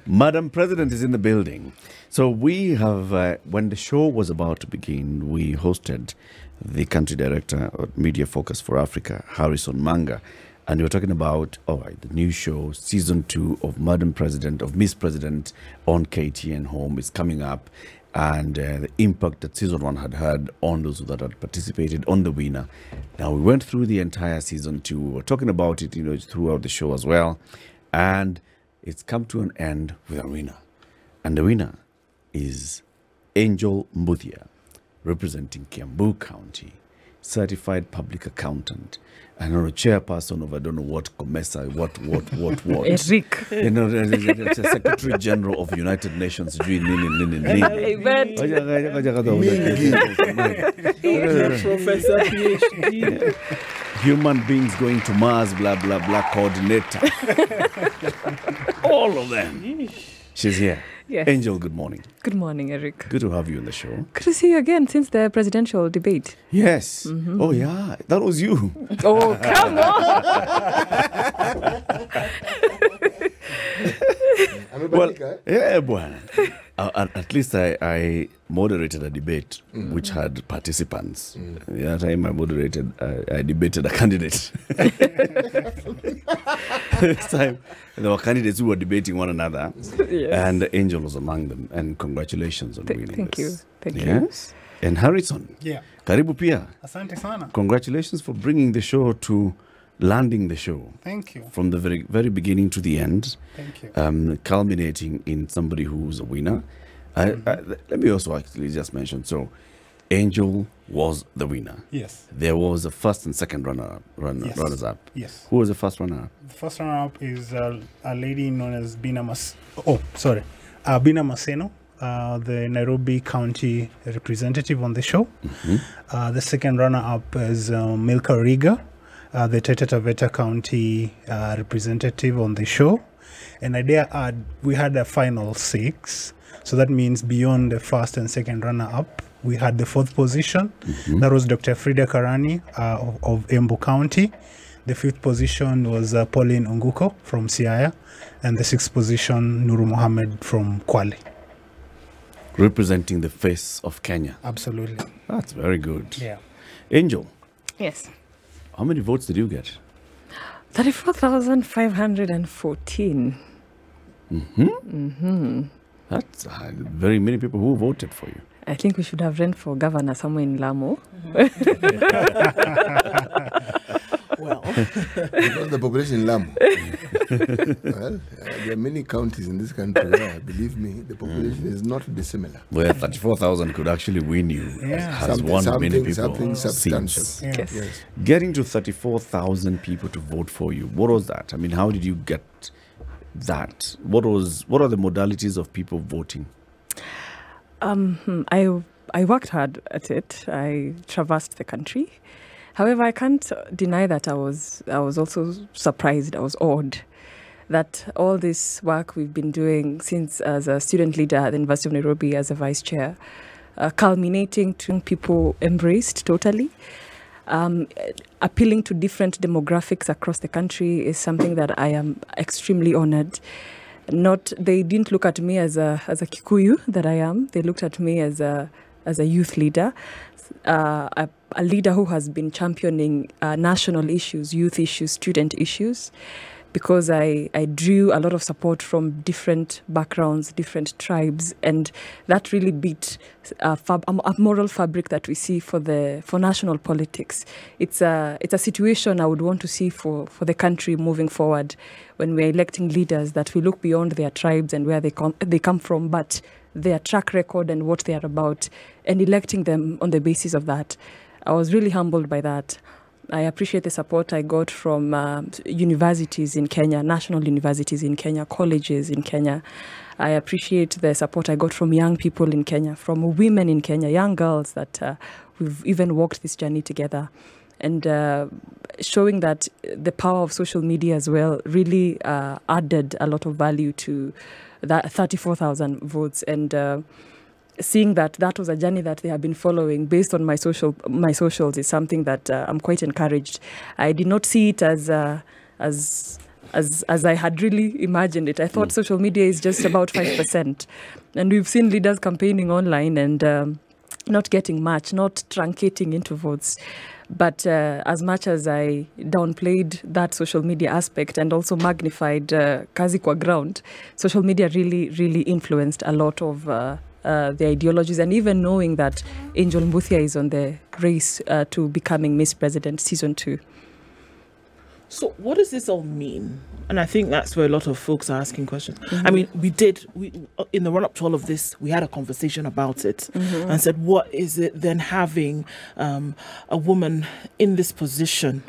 Madam President is in the building. So we have, when the show was about to begin, we hosted the country director of Media Focus for Africa, Harrison Manga, and we were talking about, the new show, season 2 of Madam President, of Miss President on KTN Home is coming up, and the impact that season 1 had on those that had participated, on the winner. Now, we went through the entire season 2. We were talking about it, throughout the show as well, and it's come to an end with a winner. And the winner is Angel Mbuthia, representing Kiambu County, certified public accountant, and a chairperson of I don't know what COMESA, what. Eric. The Secretary General of United Nations. Professor PhD. Human beings going to Mars, blah, blah, blah, coordinator. All of them. She's here. Yes. Angel, good morning. Good morning, Eric. Good to have you on the show. Good to see you again since the presidential debate. Yes. Oh, yeah. That was you. Oh, come on. Well, yeah, boy. At least I moderated a debate which had participants. That time I debated a candidate. This time there were candidates who were debating one another, Yes. and Angel was among them. And congratulations on winning Thank you. this. Thank you. Yes. And Harrison, Yeah. karibu pia. Asante sana. Congratulations for bringing the show to landing the show. Thank you. From the very, very beginning to the end. Thank you. Culminating in somebody who's a winner. Let me also actually just mention, so Angel was the winner. Yes. There was a first and second runners up. Yes. Who was the first runner-up? The first runner-up is a lady known as Bina Maseno, the Nairobi County representative on the show. The second runner-up is Milka Riga, the Taita Taveta County representative on the show. And I dare add, we had a final 6. So that means beyond the first and second runner-up, we had the 4th position. That was Dr. Frida Karani of Embu County. The 5th position was Pauline Unguko from Siaya. And the 6th position, Nuru Mohammed from Kwale. Representing the face of Kenya. Absolutely. That's very good. Yeah. Angel, Yes. how many votes did you get? 34,514. That's very many people who voted for you. I think we should have run for governor somewhere in Lamu. Well, because the population in Lamu. Well, there are many counties in this country where, believe me, the population is not dissimilar. Where 34,000 could actually win you. Yeah. Has won many people. Something substantial. Seems. Yeah. Yes. Getting to 34,000 people to vote for you, what was that? I mean, how did you get that? What are the modalities of people voting? I worked hard at it. I traversed the country. However, I can't deny that I was also surprised. I was awed that all this work we've been doing since as a student leader at the University of Nairobi as a vice chair, culminating to people embraced totally. Appealing to different demographics across the country is something that I am extremely honored. They didn't look at me as a Kikuyu that I am. They looked at me as a youth leader, a leader who has been championing national issues, youth issues, student issues, because I drew a lot of support from different backgrounds, different tribes, and that really beat a moral fabric that we see for national politics. It's a situation I would want to see for the country moving forward, when we're electing leaders, that we look beyond their tribes and where they come from, but their track record and what they are about, and electing them on the basis of that. I was really humbled by that. I appreciate the support I got from universities in Kenya, national universities in Kenya, colleges in Kenya. I appreciate the support I got from young people in Kenya, from women in Kenya, young girls that we've even walked this journey together. And showing that the power of social media as well really added a lot of value to that 34,000 votes. And seeing that was a journey that they have been following based on my socials is something that I'm quite encouraged. I did not see it as as I had really imagined it. I thought social media is just about 5%. And we've seen leaders campaigning online and not getting much, not truncating into votes. But as much as I downplayed that social media aspect and also magnified kazi kwa ground, social media really, really influenced a lot of the ideologies. And even knowing that Angel Mbuthia is on the race to becoming Miss President Season 2. So what does this all mean? And I think that's where a lot of folks are asking questions. I mean, we in the run-up to all of this, we had a conversation about it and said, what is it then having a woman in this position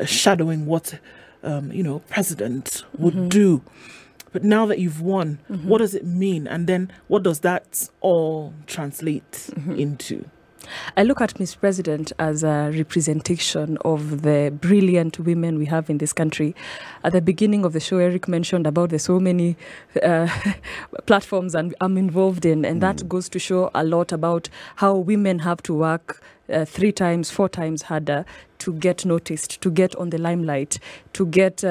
shadowing what, president would do? But now that you've won, what does it mean? And then what does that all translate into? I look at Miss President as a representation of the brilliant women we have in this country. At the beginning of the show, Eric mentioned about the so many platforms I'm involved in, and that goes to show a lot about how women have to work 3 times, 4 times harder to get noticed, to get on the limelight, to get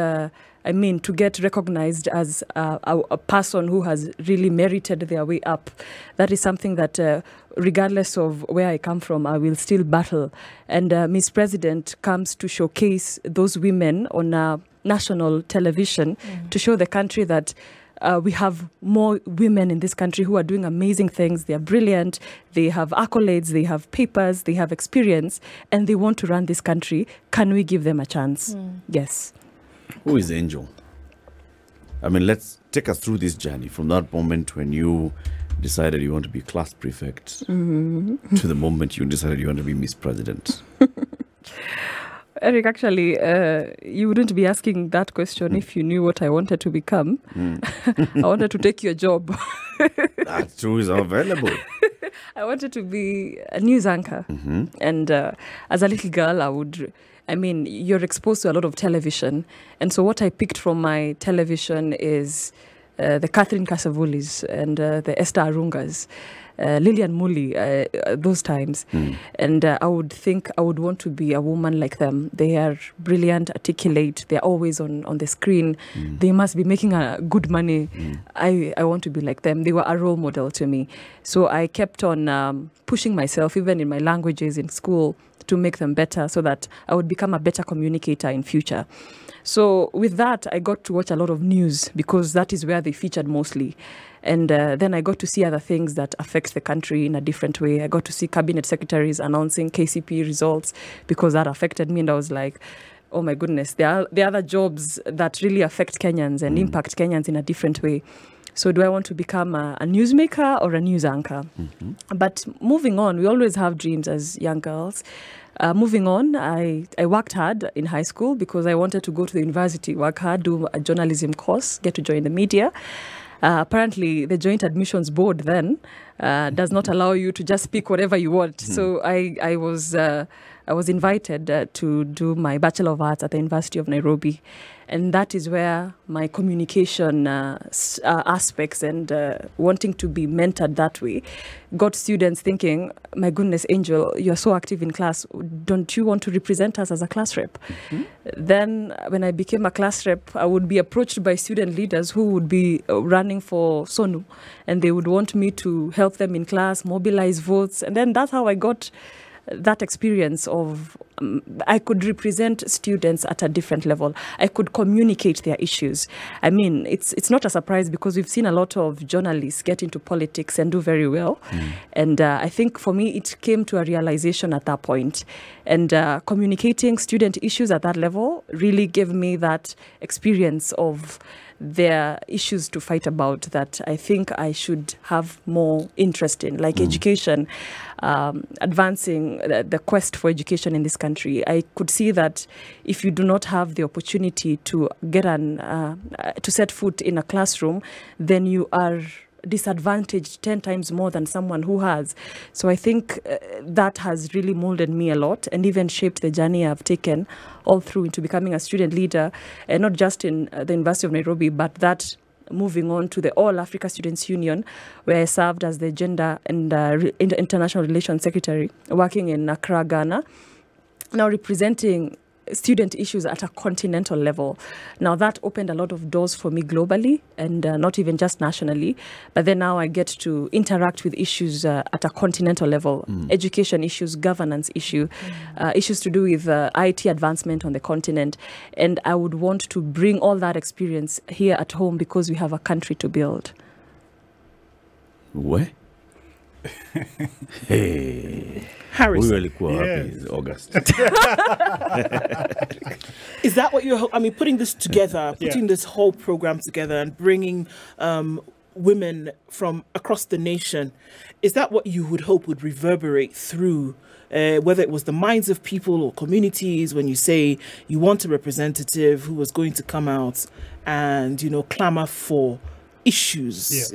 to get recognized as a person who has really merited their way up. That is something that, regardless of where I come from, I will still battle. And Miss President comes to showcase those women on national television to show the country that we have more women in this country who are doing amazing things. They are brilliant. They have accolades. They have papers. They have experience. And they want to run this country. Can we give them a chance? Yes. Who is Angel? I mean, let's take us through this journey from that moment when you decided you want to be class prefect to the moment you decided you want to be Miss President. Eric, actually, you wouldn't be asking that question if you knew what I wanted to become. I wanted to take your job. That too is available. I wanted to be a news anchor. And as a little girl, you're exposed to a lot of television. And so what I picked from my television is the Catherine Kasavulis and the Esther Arungas, Lillian Muli, those times. And I would think I would want to be a woman like them. They are brilliant, articulate. They're always on the screen. They must be making good money. I want to be like them. They were a role model to me. So I kept on pushing myself, even in my languages in school, to make them better so that I would become a better communicator in future. So with that, I got to watch a lot of news because that is where they featured mostly. And then I got to see other things that affect the country in a different way. I got to see cabinet secretaries announcing KCP results because that affected me. And I was like, oh my goodness, there are other jobs that really affect Kenyans and impact Kenyans in a different way. So do I want to become a newsmaker or a news anchor? But moving on, we always have dreams as young girls. Moving on, I worked hard in high school because I wanted to go to the university, work hard, do a journalism course, get to join the media. Apparently, the Joint Admissions Board then does not allow you to just pick whatever you want. So I was invited to do my Bachelor of Arts at the University of Nairobi. And that is where my communication aspects and wanting to be mentored that way got students thinking, my goodness, Angel, you're so active in class. Don't you want to represent us as a class rep? Then when I became a class rep, I would be approached by student leaders who would be running for SONU. And they would want me to help them in class, mobilize votes. And then that's how I got that experience of I could represent students at a different level. I could communicate their issues. I mean, it's not a surprise because we've seen a lot of journalists get into politics and do very well. And I think for me, it came to a realization at that point. And communicating student issues at that level really gave me that experience of their issues to fight about that I think I should have more interest in, like education, advancing the quest for education in this country. I could see that if you do not have the opportunity to get to set foot in a classroom, then you are disadvantaged 10 times more than someone who has. So I think that has really molded me a lot and even shaped the journey I've taken all through into becoming a student leader, and not just in the University of Nairobi, but that moving on to the All Africa Students Union, where I served as the Gender and International Relations Secretary, working in Accra, Ghana, now representing student issues at a continental level. Now that opened a lot of doors for me globally and not even just nationally, but then now I get to interact with issues at a continental level, education issues, governance issues to do with IT advancement on the continent. And I would want to bring all that experience here at home because we have a country to build. Where? Hey, Harris, we really cool happy in August. is that what you're? I mean, putting this together, putting this whole program together, and bringing women from across the nation, is that what you would hope would reverberate through? Whether it was the minds of people or communities, when you say you want a representative who was going to come out and clamor for issues,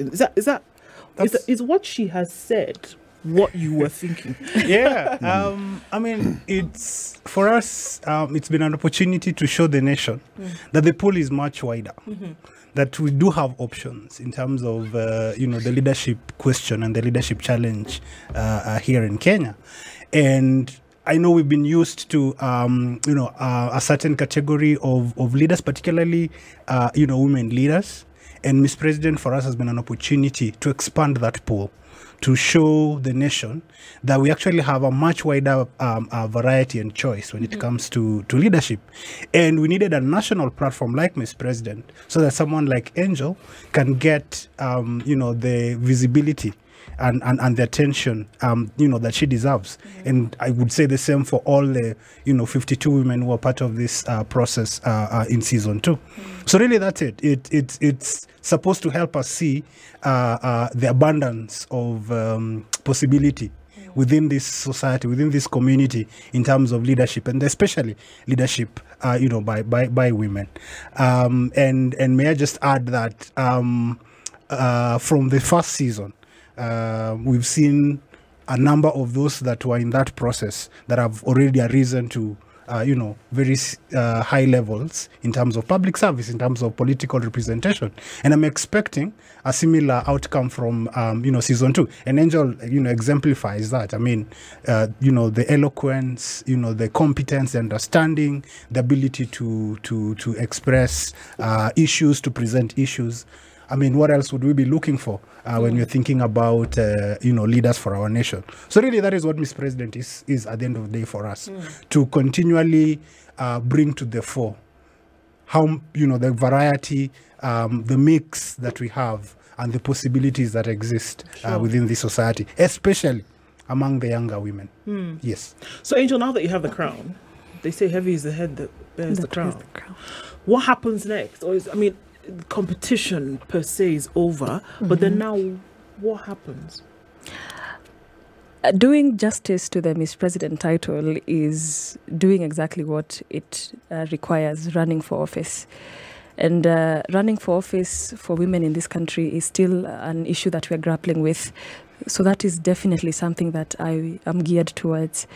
is what she has said what you were thinking? I mean, it's for us. It's been an opportunity to show the nation that the pool is much wider. That we do have options in terms of the leadership question and the leadership challenge here in Kenya. And I know we've been used to, a certain category of leaders, particularly, women leaders. And Ms. President for us has been an opportunity to expand that pool, to show the nation that we actually have a much wider variety and choice when it comes to leadership. And we needed a national platform like Ms. President so that someone like Angel can get, the visibility and the attention, that she deserves. And I would say the same for all the, 52 women who are part of this process in season 2. So really that's it. It's supposed to help us see the abundance of possibility within this society, within this community in terms of leadership, and especially leadership, by women. And may I just add that from the first season, we've seen a number of those that were in that process that have already arisen to, very high levels in terms of public service, in terms of political representation. And I'm expecting a similar outcome from, season 2. And Angel, exemplifies that. I mean, the eloquence, the competence, the understanding, the ability to express issues, to present issues. I mean, what else would we be looking for when we're thinking about, leaders for our nation? So really, that is what Ms. President is at the end of the day for us, to continually bring to the fore how, the variety, the mix that we have and the possibilities that exist within the society, especially among the younger women. Yes. So, Angel, now that you have the crown, they say heavy is the head that bears the crown. What happens next? Or competition per se is over, but then now what happens? Doing justice to the Miss President title is doing exactly what it requires, running for office. And running for office for women in this country is still an issue that we're grappling with. So that is definitely something that I am geared towards.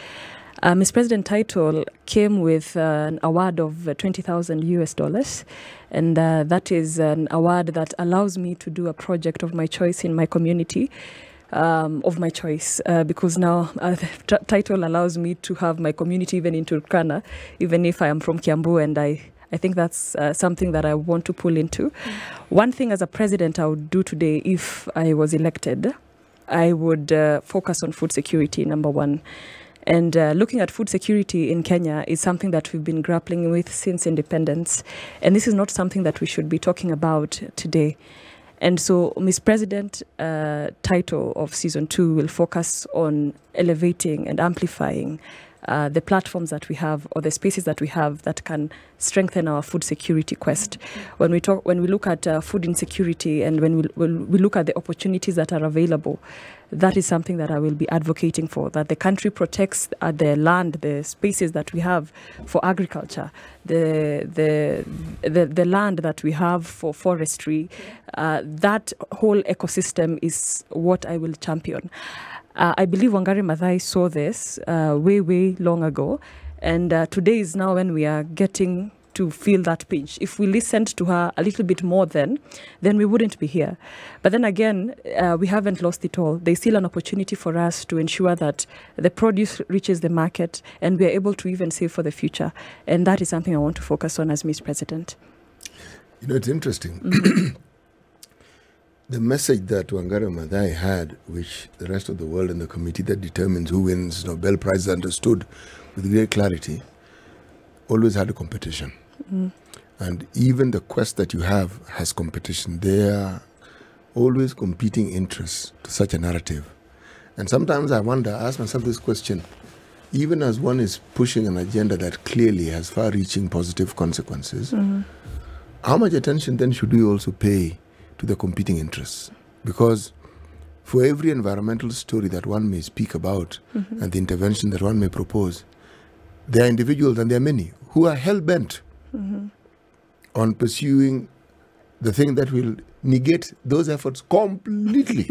Miss President title came with an award of $20,000 US, and that is an award that allows me to do a project of my choice in my community, because now the title allows me to have my community even in Turkana, even if I am from Kiambu, and I think that's something that I want to pull into. One thing as a president I would do today if I was elected, I would focus on food security, number one. And looking at food security in Kenya is something that we've been grappling with since independence. And this is not something that we should be talking about today. And so Miss President title of season 2 will focus on elevating and amplifying the platforms that we have, or the spaces that we have, that can strengthen our food security quest. When we look at food insecurity, and when we look at the opportunities that are available, that is something that I will be advocating for, that the country protects the land, the spaces that we have for agriculture, the land that we have for forestry. That whole ecosystem is what I will champion. I believe Wangari Maathai saw this way long ago, and today is now when we are getting to feel that pinch. If we listened to her a little bit more then we wouldn't be here. But then again, we haven't lost it all. There's still an opportunity for us to ensure that the produce reaches the market and we are able to even save for the future. And that is something I want to focus on as Miss President. You know, it's interesting. The message that Wangari Maathai had, which the rest of the world and the committee that determines who wins Nobel Prize understood with great clarity, always had a competition. And even the quest that you have has competition. There are always competing interests to such a narrative. And sometimes I ask myself this question, even as one is pushing an agenda that clearly has far-reaching positive consequences, how much attention then should we also pay to the competing interests? Because for every environmental story that one may speak about and the intervention that one may propose, there are individuals, and there are many, who are hell-bent on pursuing the thing that will negate those efforts completely.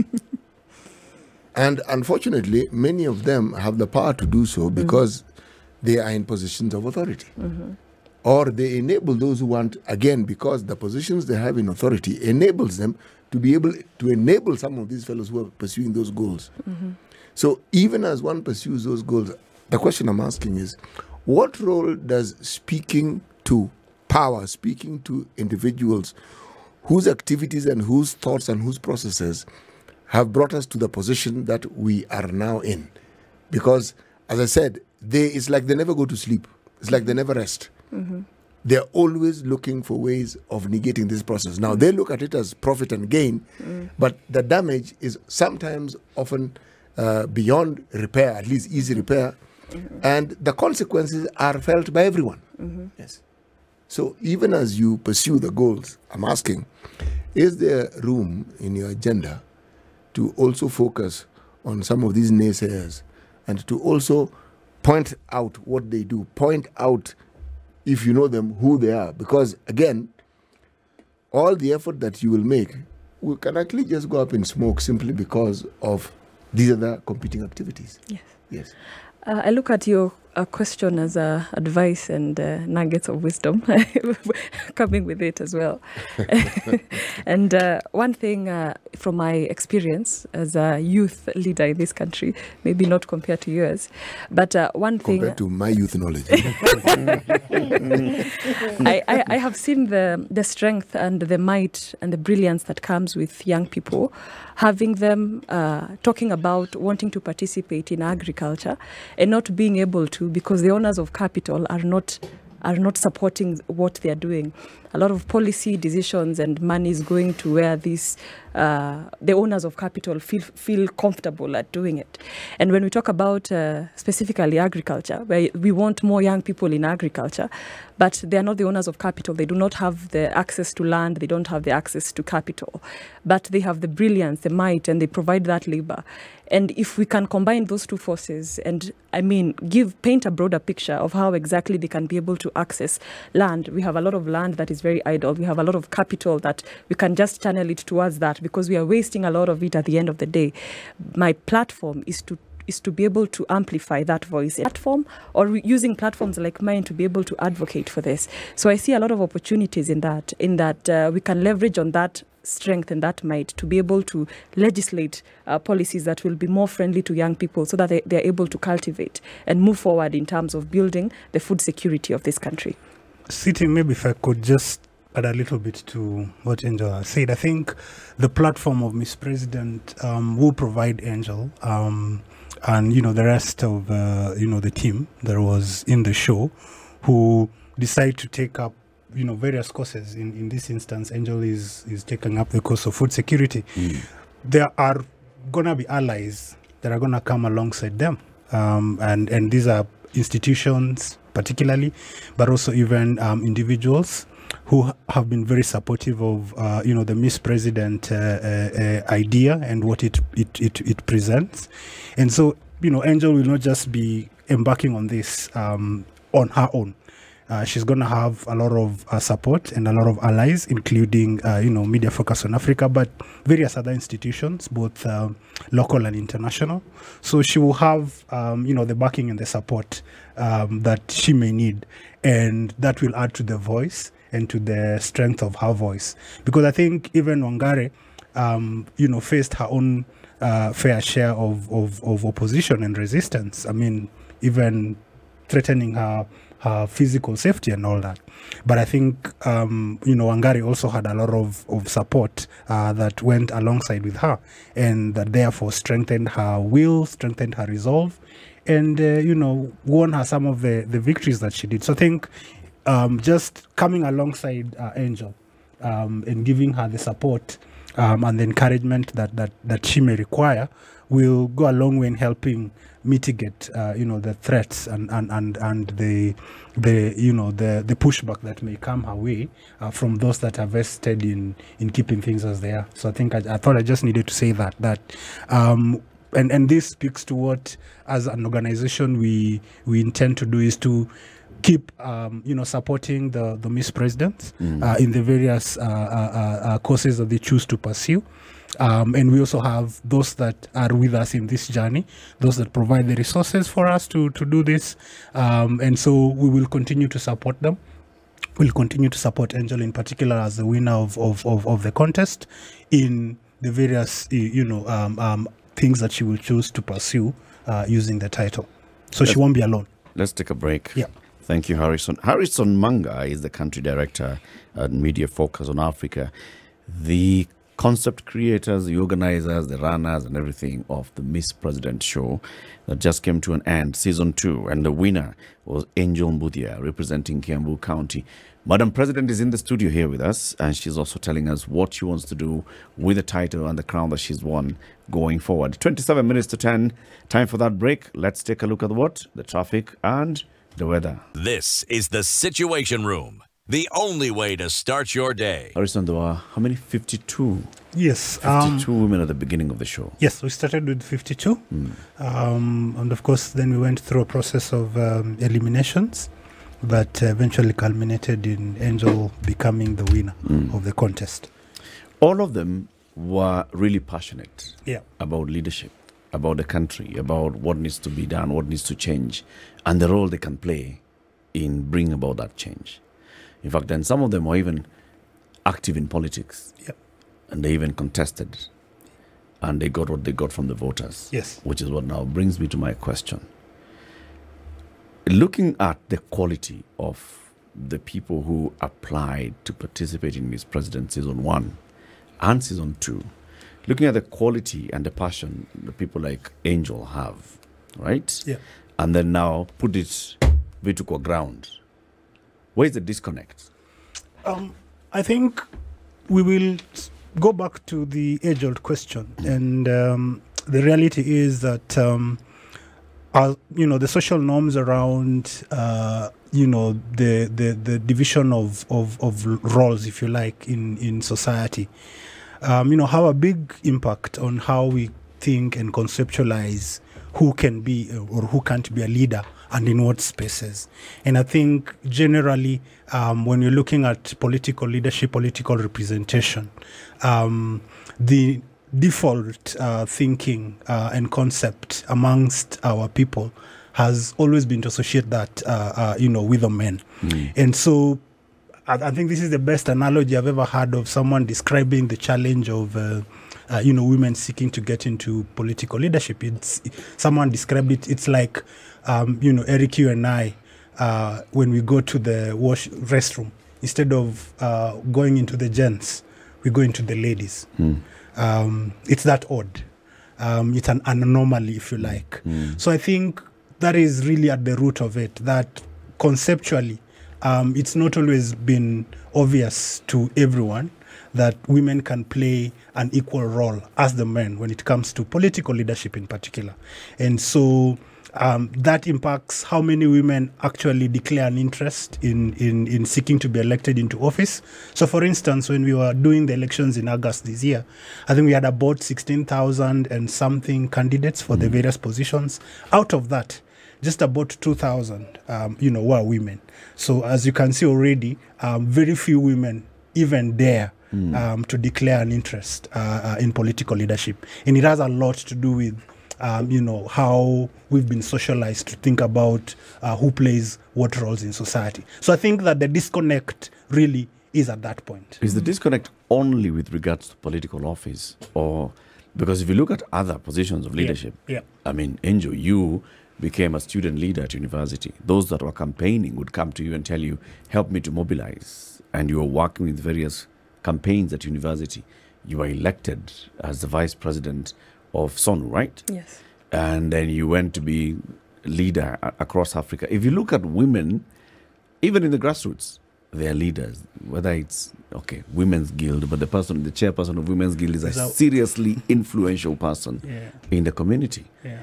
And unfortunately, many of them have the power to do so because they are in positions of authority. Or they enable those who want, again, because the positions they have in authority enables them to be able to enable some of these fellows who are pursuing those goals. So even as one pursues those goals, the question I'm asking is, what role does speaking to power, speaking to individuals whose activities and whose thoughts and whose processes have brought us to the position that we are now in? Because, as I said, it's like they never go to sleep. It's like they never rest. They're always looking for ways of negating this process. Now, they look at it as profit and gain, but the damage is sometimes often beyond repair, at least easy repair, and the consequences are felt by everyone. Yes. So even as you pursue the goals, I'm asking, is there room in your agenda to also focus on some of these naysayers and to also point out what they do, point out, if you know them, who they are? Because again, all the effort that you will make can actually just go up in smoke simply because of these other competing activities. Yes. Yes. I look at your question as advice and nuggets of wisdom coming with it as well. And one thing from my experience as a youth leader in this country, maybe not compared to yours, but one thing... Compared to my youth knowledge. I have seen the strength and the might and the brilliance that comes with young people, having them talking about wanting to participate in agriculture and not being able to because the owners of capital are not supporting what they are doing. A lot of policy decisions and money is going to where these the owners of capital feel comfortable at doing it. And when we talk about specifically agriculture, where we want more young people in agriculture, but they are not the owners of capital. They do not have the access to land. They don't have the access to capital, but they have the brilliance, the might, and they provide that labor. And if we can combine those two forces and, paint a broader picture of how exactly they can be able to access land. We have a lot of land that is very idle. We have a lot of capital that we can just channel it towards that because we are wasting a lot of it at the end of the day. My platform is to be able to amplify that voice platform or using platforms like mine to be able to advocate for this. So I see a lot of opportunities in that we can leverage on that strength and that might to be able to legislate policies that will be more friendly to young people so that they're able to cultivate and move forward in terms of building the food security of this country. Sitting, maybe if I could just add a little bit to what Angel said. I think the platform of Miss President will provide Angel and, the rest of, the team that was in the show who decide to take up various courses. In this instance, Angel is taking up the course of food security. There are going to be allies that are going to come alongside them. And these are institutions particularly, but also even individuals who have been very supportive of, the Miss President idea and what it presents. And so, Angel will not just be embarking on this on her own. she's going to have a lot of support and a lot of allies, including, Media Focus on Africa, but various other institutions, both local and international. So she will have, the backing and the support that she may need. And that will add to the voice and to the strength of her voice. Because I think even Wangari, faced her own fair share of opposition and resistance. I mean, even threatening her physical safety and all that. But I think, Wangari also had a lot of support that went alongside with her, and that therefore strengthened her will, strengthened her resolve, and, won her some of the victories that she did. So I think just coming alongside Angel and giving her the support and the encouragement that she may require will go a long way in helping mitigate, the threats and the pushback that may come her way from those that are vested in keeping things as they are. So I think I thought I just needed to say that and this speaks to what, as an organization, we intend to do, is to keep supporting the Miss Presidents in the various courses that they choose to pursue. And we also have those that are with us in this journey, those that provide the resources for us to do this. And so we will continue to support them. We'll continue to support Angel in particular as the winner of the contest in the various things that she will choose to pursue using the title. So she won't be alone. Let's take a break. Yeah. Thank you, Harrison. Harrison Manga is the country director at Media Focus on Africa. The concept creators, the organizers, the runners and everything of the Miss President show that just came to an end, season 2, and the winner was Angel Mbuthia, representing Kiambu County. Madam President is in the studio here with us, and she's also telling us what she wants to do with the title and the crown that she's won going forward. 27 minutes to 10, time for that break. Let's take a look at the traffic and the weather. This is the Situation Room, the only way to start your day. Harrison, there were how many? 52? Yes. 52 women at the beginning of the show. Yes, we started with 52. And of course, then we went through a process of eliminations that eventually culminated in Angel becoming the winner of the contest. All of them were really passionate Yeah. about leadership, about the country, about what needs to be done, what needs to change, and the role they can play in bringing about that change. In fact, then some of them were even active in politics. Yeah. And they even contested. And they got what they got from the voters. Yes. Which is what now brings me to my question. Looking at the quality of the people who applied to participate in Miss President Season 1 and Season 2, looking at the quality and the passion the people like Angel have, right? Yeah. And then now put it vertical ground. Where is the disconnect? I think we will go back to the age-old question. And the reality is that, the social norms around, the division of roles, if you like, in society, have a big impact on how we think and conceptualize who can be or who can't be a leader and in what spaces. And I think generally, when you're looking at political leadership, political representation, the default thinking and concept amongst our people has always been to associate that, with the men. And so I think this is the best analogy I've ever heard of someone describing the challenge of women seeking to get into political leadership. Someone described it. It's like, Eric, you and I, when we go to the restroom, instead of going into the gents, we go into the ladies. It's that odd. It's an anomaly, if you like. So I think that is really at the root of it, that conceptually, it's not always been obvious to everyone that women can play an equal role as the men when it comes to political leadership in particular. And so that impacts how many women actually declare an interest in seeking to be elected into office. So for instance, when we were doing the elections in August this year, I think we had about 16,000 and something candidates for the various positions. Out of that, just about 2,000, were women. So as you can see already, very few women even dare to declare an interest in political leadership. And it has a lot to do with how we've been socialized to think about who plays what roles in society. So I think that the disconnect really is at that point. Is the disconnect only with regards to political office, or because if you look at other positions of leadership, I mean, Angel, you became a student leader at university. Those that were campaigning would come to you and tell you, help me to mobilize. And you were working with various campaigns at university. You were elected as the vice president of SONU, right? Yes. And then you went to be leader across Africa. If you look at women, even in the grassroots, they are leaders. Whether it's, Women's Guild, but the chairperson of Women's Guild is a seriously influential person in the community. Yeah.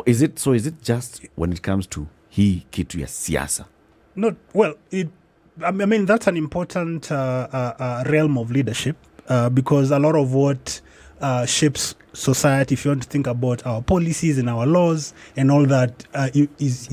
Is it just when it comes to kitu ya siasa? Not, well, that's an important realm of leadership because a lot of what shapes society, if you want to think about our policies and our laws and all that,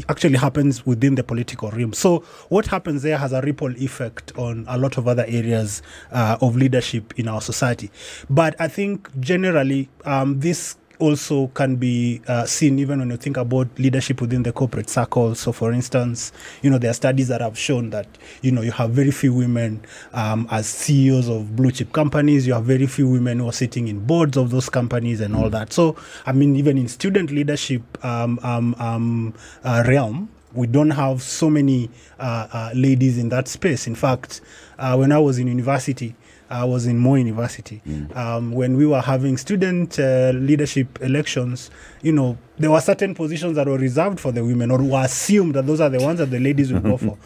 actually happens within the political realm. So what happens there has a ripple effect on a lot of other areas of leadership in our society. But I think generally this also can be seen even when you think about leadership within the corporate circle. So for instance, there are studies that have shown that, you have very few women as CEOs of blue chip companies. You have very few women who are sitting in boards of those companies and all that. So, even in student leadership realm, we don't have so many ladies in that space. In fact, when I was in university, I was in Moi University. When we were having student leadership elections, there were certain positions that were reserved for the women or were assumed that those are the ones that the ladies would go for,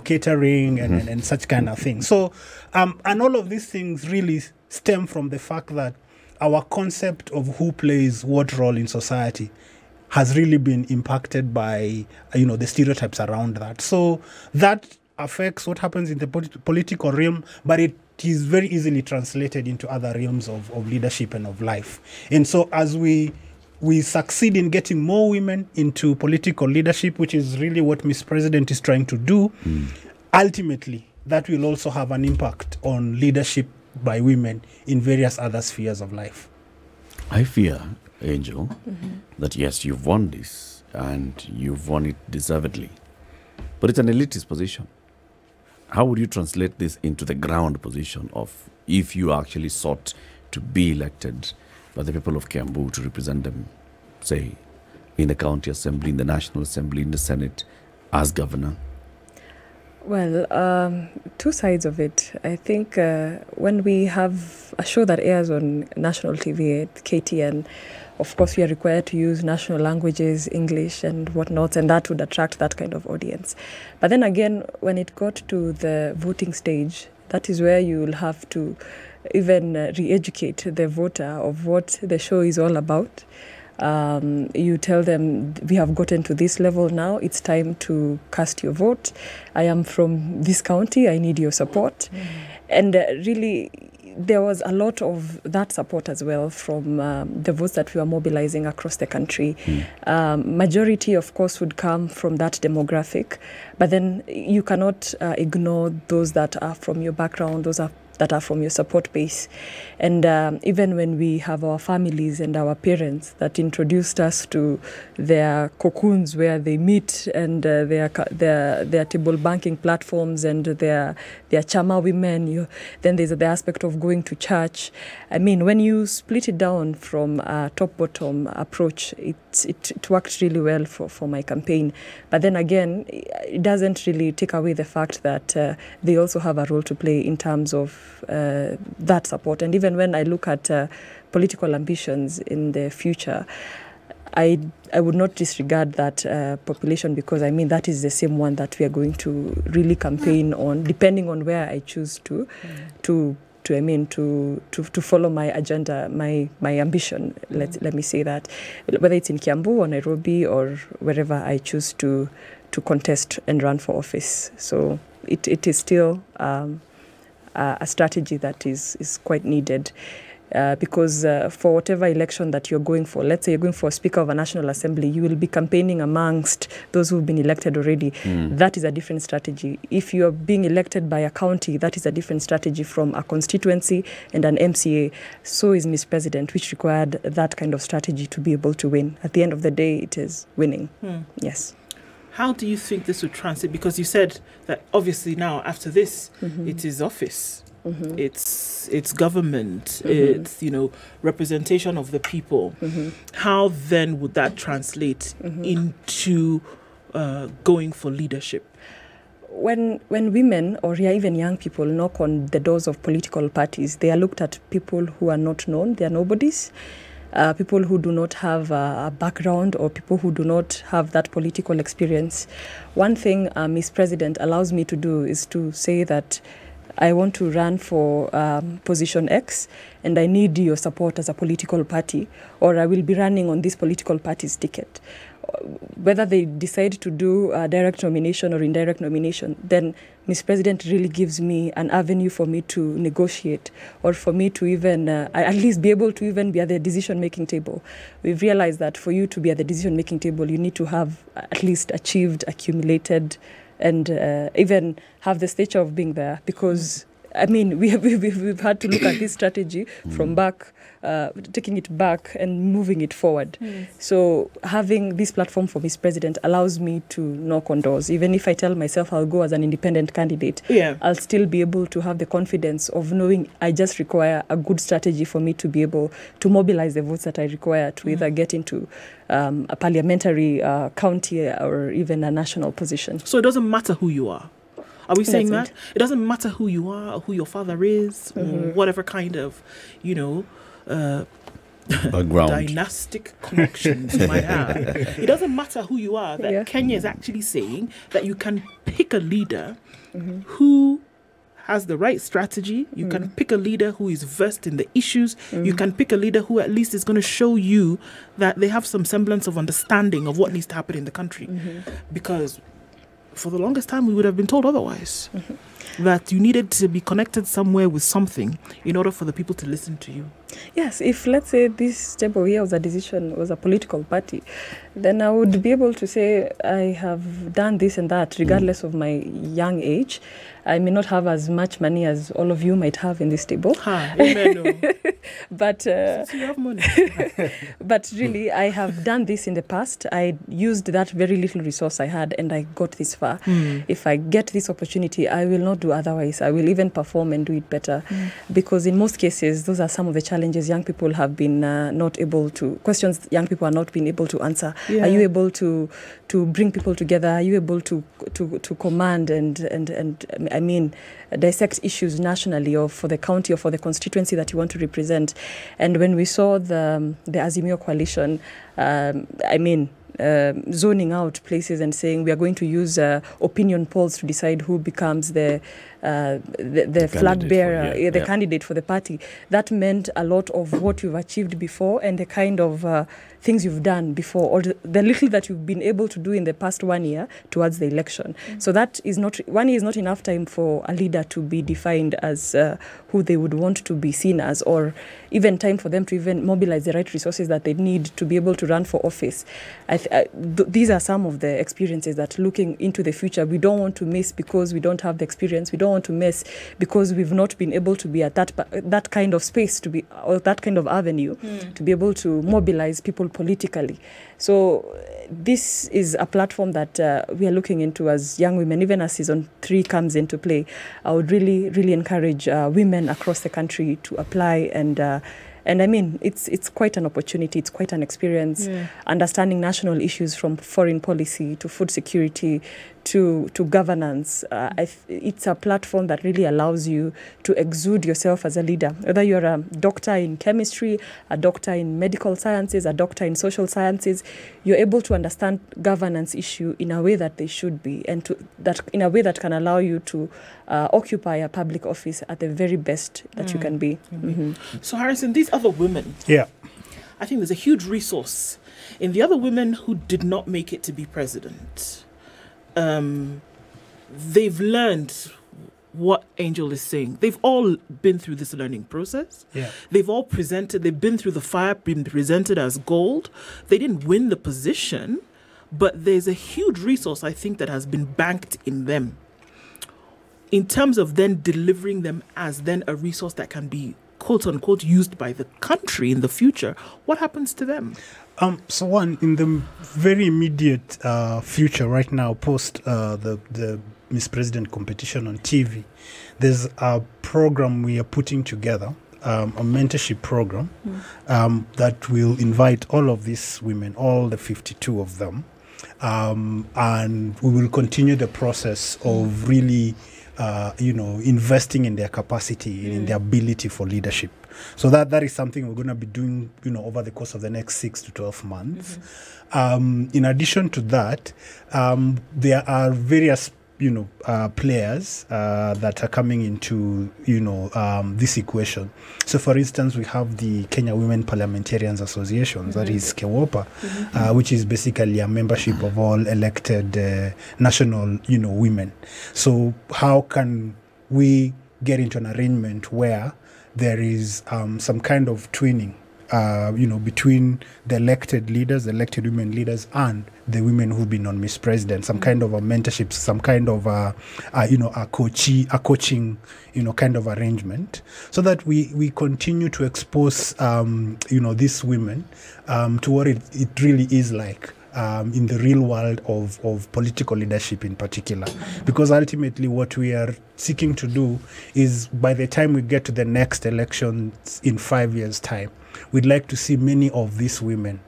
catering and such kind of things. So, and all of these things really stem from the fact that our concept of who plays what role in society has really been impacted by, the stereotypes around that. So that affects what happens in the political realm, but it is very easily translated into other realms of leadership and of life. And so as we succeed in getting more women into political leadership, which is really what Miss President is trying to do, ultimately that will also have an impact on leadership by women in various other spheres of life. I fear, Angel, that yes, you've won this and you've won it deservedly, but it's an elitist position. How would you translate this into the ground position of if you actually sought to be elected by the people of Kiambu to represent them, say, in the county assembly, in the national assembly, in the Senate, as governor? Well, two sides of it. I think when we have a show that airs on national TV at KTN, of course, we are required to use national languages, English and whatnot, and that would attract that kind of audience. But then again, when it got to the voting stage, that is where you will have to even re-educate the voter of what the show is all about. You tell them, we have gotten to this level now, it's time to cast your vote. I am from this county, I need your support. And really, there was a lot of that support as well from the votes that we were mobilizing across the country. Majority, of course, would come from that demographic, but then you cannot ignore those that are from your background, those that are from your support base. And even when we have our families and our parents that introduced us to their cocoons where they meet and their table banking platforms and their chama women, then there's the aspect of going to church. I mean, when you split it down from a top-bottom approach, it worked really well for my campaign. But then again, it doesn't really take away the fact that they also have a role to play in terms of that support. And even when I look at political ambitions in the future, I would not disregard that population, because I mean that is the same one that we are going to really campaign on, depending on where I choose to follow my agenda, my ambition. Let me say that, whether it's in Kiambu or Nairobi or wherever I choose to contest and run for office. So it is still a strategy that is quite needed. because for whatever election that you're going for, let's say you're going for Speaker of a National Assembly, you will be campaigning amongst those who've been elected already. That is a different strategy. If you're being elected by a county, that is a different strategy from a constituency and an MCA. So is Miss President, which required that kind of strategy to be able to win. At the end of the day, it is winning. Yes. How do you think this would translate? Because you said that obviously now after this, it is office. It's government. It's, you know, representation of the people. How then would that translate into going for leadership? When women or even young people knock on the doors of political parties, they are looked at people who are not known. They are nobodies. People who do not have a background or people who do not have that political experience. One thing Miss President allows me to do is to say that I want to run for position X and I need your support as a political party, or I will be running on this political party's ticket. Whether they decide to do a direct nomination or indirect nomination, then Ms. President really gives me an avenue for me to negotiate, or for me to even at least be able to even be at the decision-making table. We've realized that for you to be at the decision-making table, you need to have at least achieved, accumulated, and even have the stature of being there. Because, I mean, we've had to look at this strategy from back, taking it back and moving it forward. So having this platform for Miss President allows me to knock on doors. Even if I tell myself I'll go as an independent candidate, I'll still be able to have the confidence of knowing I just require a good strategy for me to be able to mobilize the votes that I require to either get into a parliamentary county or even a national position. So it doesn't matter who you are. Are we saying that? It doesn't matter who you are, or who your father is, or whatever kind of, you know, background, dynastic connections you might have. It doesn't matter who you are. That Kenya is actually saying that you can pick a leader who has the right strategy. You can pick a leader who is versed in the issues. You can pick a leader who at least is going to show you that they have some semblance of understanding of what needs to happen in the country. Because for the longest time, we would have been told otherwise. That you needed to be connected somewhere with something in order for the people to listen to you. Yes, if let's say this table here was a political party, then I would be able to say I have done this and that, regardless of my young age. I may not have as much money as all of you might have in this table. But you have money. But really, I have done this in the past. I used that very little resource I had, and I got this far. If I get this opportunity, I will not do otherwise. I will even perform and do it better, because in most cases, those are some of the challenges young people have been not able to, questions young people are not being able to answer. Are you able to bring people together? Are you able to command and I mean, dissect issues nationally or for the county or for the constituency that you want to represent? And when we saw the Azimio coalition, zoning out places and saying we are going to use opinion polls to decide who becomes the flag bearer, the candidate for the party. That meant a lot of what you've achieved before and the kind of things you've done before, or the little that you've been able to do in the past 1 year towards the election. So that is not, 1 year is not enough time for a leader to be defined as who they would want to be seen as, or even time for them to even mobilize the right resources that they need to be able to run for office. These are some of the experiences that, looking into the future, we don't want to miss because we don't have the experience. We don't want to miss because we've not been able to be at that kind of space, to be, or that kind of avenue, to be able to mobilize people politically. So this is a platform that we are looking into as young women. Even as season 3 comes into play, I would really, really encourage women across the country to apply. And I mean, it's quite an opportunity. It's quite an experience. Understanding national issues, from foreign policy to food security to governance. It's a platform that really allows you to exude yourself as a leader. Whether you're a doctor in chemistry, a doctor in medical sciences, a doctor in social sciences, you're able to understand governance issue in a way that they should be, and in a way that can allow you to occupy a public office at the very best that you can be. So Harrison, these other women, I think there's a huge resource in the other women who did not make it to be president. They've learned what Angel is saying. They've all been through this learning process. Yeah. They've all they've been through the fire, been presented as gold. They didn't win the position, but there's a huge resource, I think, that has been banked in them in terms of then delivering them as then a resource that can be, quote unquote, used by the country in the future. What happens to them? So one, in the very immediate future right now, post the Miss President competition on TV, there's a program we are putting together, a mentorship program that will invite all of these women, all the 52 of them, and we will continue the process of really investing in their capacity, in their ability for leadership. So that is something we're going to be doing, over the course of the next 6 to 12 months. In addition to that, there are various players that are coming into this equation. So for instance, we have the Kenya Women Parliamentarians Association, that is KEWOPA, which is basically a membership of all elected national women. So how can we get into an arrangement where there is some kind of twinning between the elected leaders, the elected women leaders, and the women who've been on Miss President, some kind of a mentorship, some kind of a coaching, kind of arrangement, so that we continue to expose, these women to what it really is like. In the real world of political leadership in particular. Because ultimately what we are seeking to do is, by the time we get to the next elections in 5 years' time, we'd like to see many of these women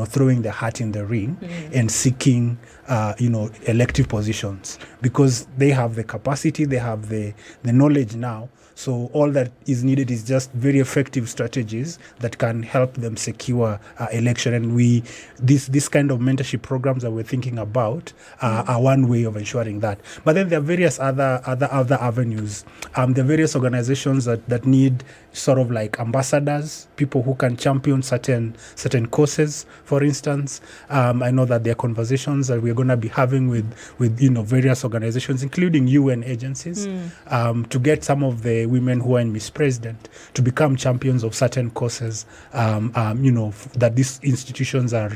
throwing their hat in the ring and seeking elective positions, because they have the capacity, they have the knowledge now. So all that is needed is just very effective strategies that can help them secure election. And this kind of mentorship programs that we're thinking about are one way of ensuring that. But then there are various other avenues. There are various organizations that need sort of like ambassadors, people who can champion certain causes. For instance, I know that there are conversations that we're going to be having with various organizations, including UN agencies, to get some of the women who are in Miss President to become champions of certain causes, that these institutions are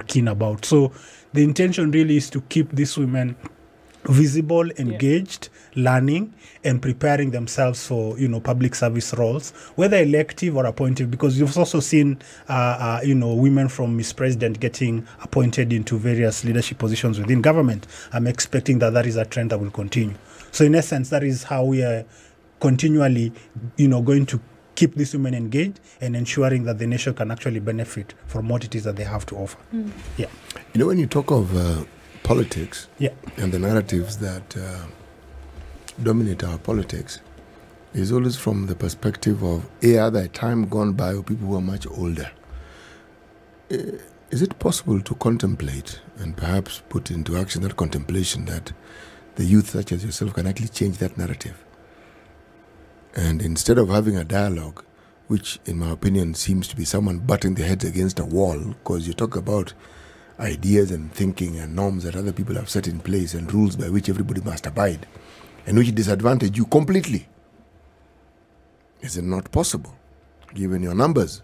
keen about. So the intention really is to keep these women visible, engaged, learning, and preparing themselves for public service roles, whether elective or appointed. Because you've also seen women from Miss President getting appointed into various leadership positions within government. I'm expecting that is a trend that will continue. So in essence, that is how we are continually going to keep these women engaged and ensuring that the nation can actually benefit from what it is that they have to offer. Yeah. When you talk of politics and the narratives that dominate our politics, is always from the perspective of either a time gone by or people who are much older. Is it possible to contemplate and perhaps put into action that contemplation that the youth such as yourself can actually change that narrative? And instead of having a dialogue, which in my opinion seems to be someone butting their heads against a wall, because you talk about ideas and thinking and norms that other people have set in place and rules by which everybody must abide, and which disadvantage you completely. Is it not possible, given your numbers?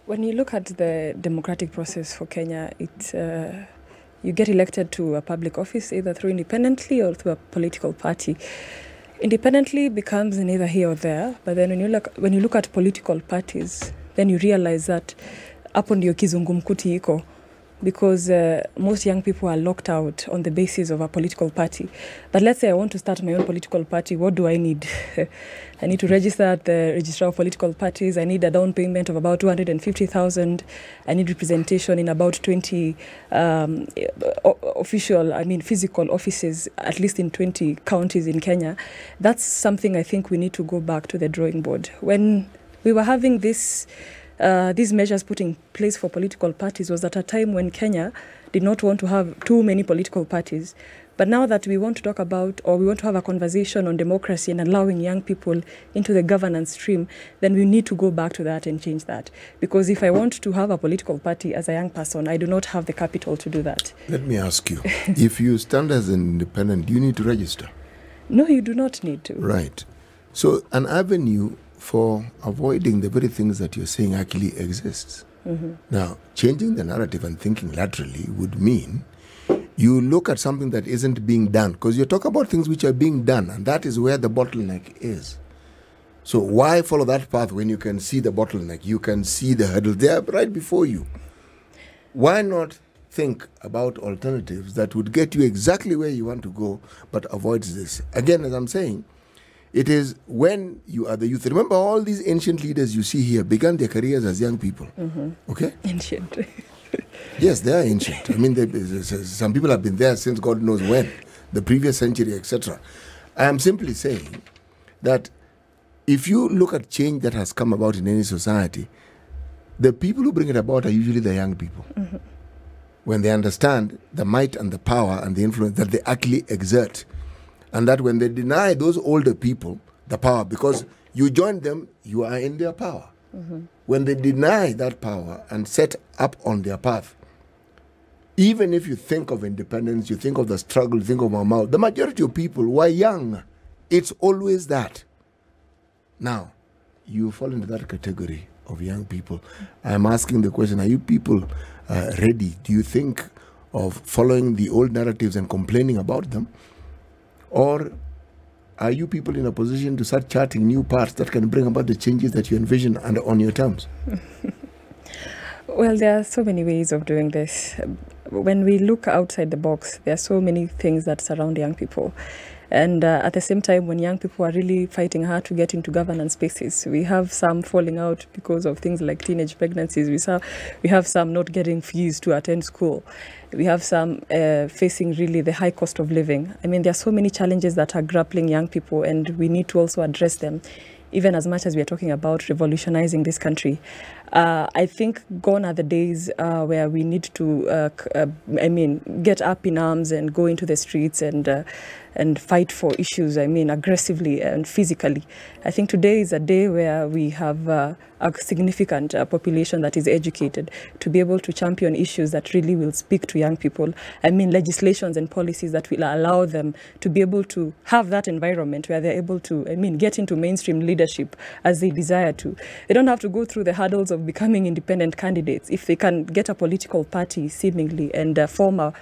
When you look at the democratic process for Kenya, you get elected to a public office either through independently or through a political party. Independently becomes neither here or there, but then when you look at political parties, then you realize that hapo ndio kizungumkuti iko, because most young people are locked out on the basis of a political party. But let's say I want to start my own political party, what do I need? I need to register at the Registrar of Political Parties. I need a down payment of about 250,000. I need representation in about 20 physical offices, at least in 20 counties in Kenya. That's something I think we need to go back to the drawing board. When we were having these measures put in place for political parties was at a time when Kenya did not want to have too many political parties. But now that we want to talk about, or we want to have a conversation on democracy and allowing young people into the governance stream, then we need to go back to that and change that. Because if I want to have a political party as a young person, I do not have the capital to do that. Let me ask you, if you stand as an independent, do you need to register? No, you do not need to. Right. So an avenue for avoiding the very things that you're saying actually exists. Now, changing the narrative and thinking laterally would mean you look at something that isn't being done, because you talk about things which are being done, and that is where the bottleneck is. So why follow that path when you can see the bottleneck? You can see the hurdles. They are right before you. Why not think about alternatives that would get you exactly where you want to go, but avoids this? Again, as I'm saying, it is when you are the youth. Remember, all these ancient leaders you see here began their careers as young people. Okay? Ancient. Yes, they are ancient. I mean, some people have been there since God knows when, the previous century, etc. I am simply saying that if you look at change that has come about in any society, the people who bring it about are usually the young people. When they understand the might and the power and the influence that they actually exert. And that when they deny those older people the power, because you join them, you are in their power. When they deny that power and set up on their path, even if you think of independence, you think of the struggle, you think of Mau, the majority of people were young. It's always that. Now, you fall into that category of young people. I'm asking the question, are you people ready? Do you think of following the old narratives and complaining about them? Or are you people in a position to start charting new paths that can bring about the changes that you envision and on your terms? Well, there are so many ways of doing this. When we look outside the box, there are so many things that surround young people. And at the same time, when young people are really fighting hard to get into governance spaces, we have some falling out because of things like teenage pregnancies. We have some not getting fees to attend school. We have some facing really the high cost of living. I mean, there are so many challenges that are grappling young people, and we need to also address them, even as much as we are talking about revolutionizing this country. I think gone are the days where we need to, get up in arms and go into the streets and fight for issues, aggressively and physically. I think today is a day where we have a significant population that is educated to be able to champion issues that really will speak to young people. Legislations and policies that will allow them to be able to have that environment where they're able to, get into mainstream leadership as they desire to. They don't have to go through the hurdles of becoming independent candidates. If they can get a political party, seemingly, and form a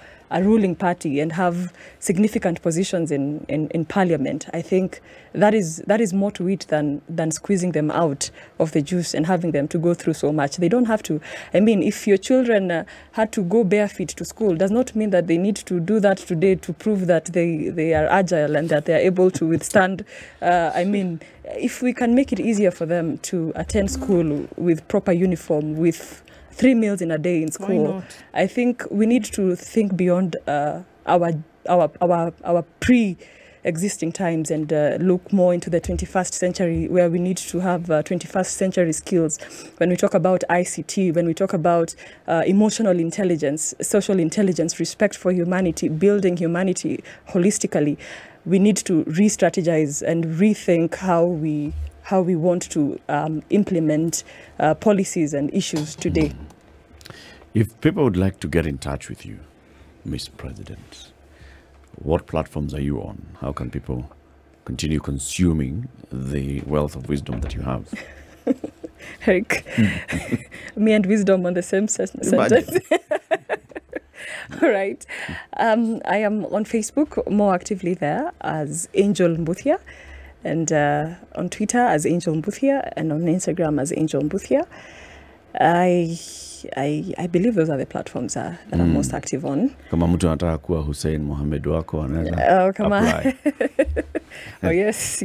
ruling party and have significant positions in parliament, I think that is more to it than squeezing them out of the juice and having them to go through so much. They don't have to. If your children had to go barefoot to school, does not mean that they need to do that today to prove that they are agile and that they are able to withstand. If we can make it easier for them to attend school with proper uniform, with 3 meals in a day in school, I think we need to think beyond our pre-existing times and look more into the 21st century, where we need to have 21st century skills. When we talk about ICT, when we talk about emotional intelligence, social intelligence, respect for humanity, building humanity holistically, we need to re-strategize and rethink how we want to implement policies and issues today. If people would like to get in touch with you, Ms. President, what platforms are you on? How can people continue consuming the wealth of wisdom that you have? Eric, me and wisdom on the same sentence. All right. I am on Facebook, more actively there as Angel Mbuthia, and on Twitter as Angel Mbuthia, and on Instagram as Angel Mbuthia. I believe those are the platforms that I'm most active on. Kama mtu anataka kuwa Hussein Mohamed wako anaweza apply. Oh yes,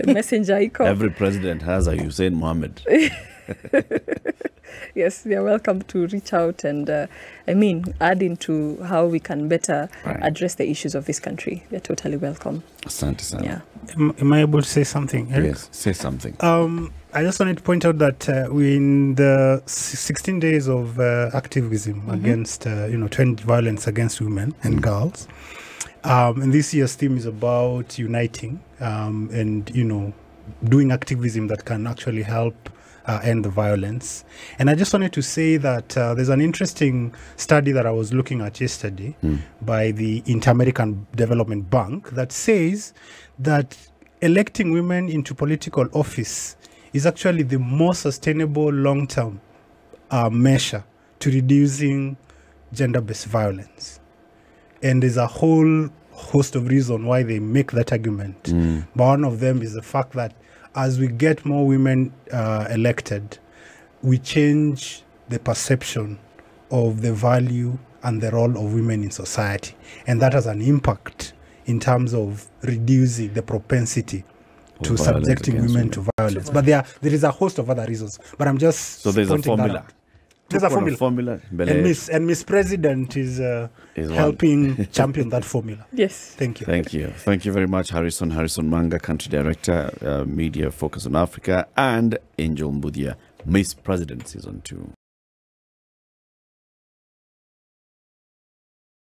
messenger icon. Every president has a Hussein Mohamed. Yes, they are welcome to reach out and add into how we can better address the issues of this country. They're totally welcome. Asante sana. Yeah. Am I able to say something, Eric? Yes, say something. I just wanted to point out that we in the 16 days of activism against, to end violence against women and girls, and this year's theme is about uniting and, doing activism that can actually help end the violence. And I just wanted to say that there's an interesting study that I was looking at yesterday by the Inter-American Development Bank that says that electing women into political office is actually the most sustainable long-term measure to reducing gender-based violence. And there's a whole host of reasons why they make that argument. But one of them is the fact that as we get more women elected, we change the perception of the value and the role of women in society. And that has an impact in terms of reducing the propensity to subjecting women to violence. But there is a host of other reasons. But I'm just so there's a formula. There's a formula. And Miss President is helping champion that formula. Yes. Thank you. Thank you. Thank you very much, Harrison Manga, Country Director, Media Focus on Africa, and Angel Mbuthia, Miss President Season 2.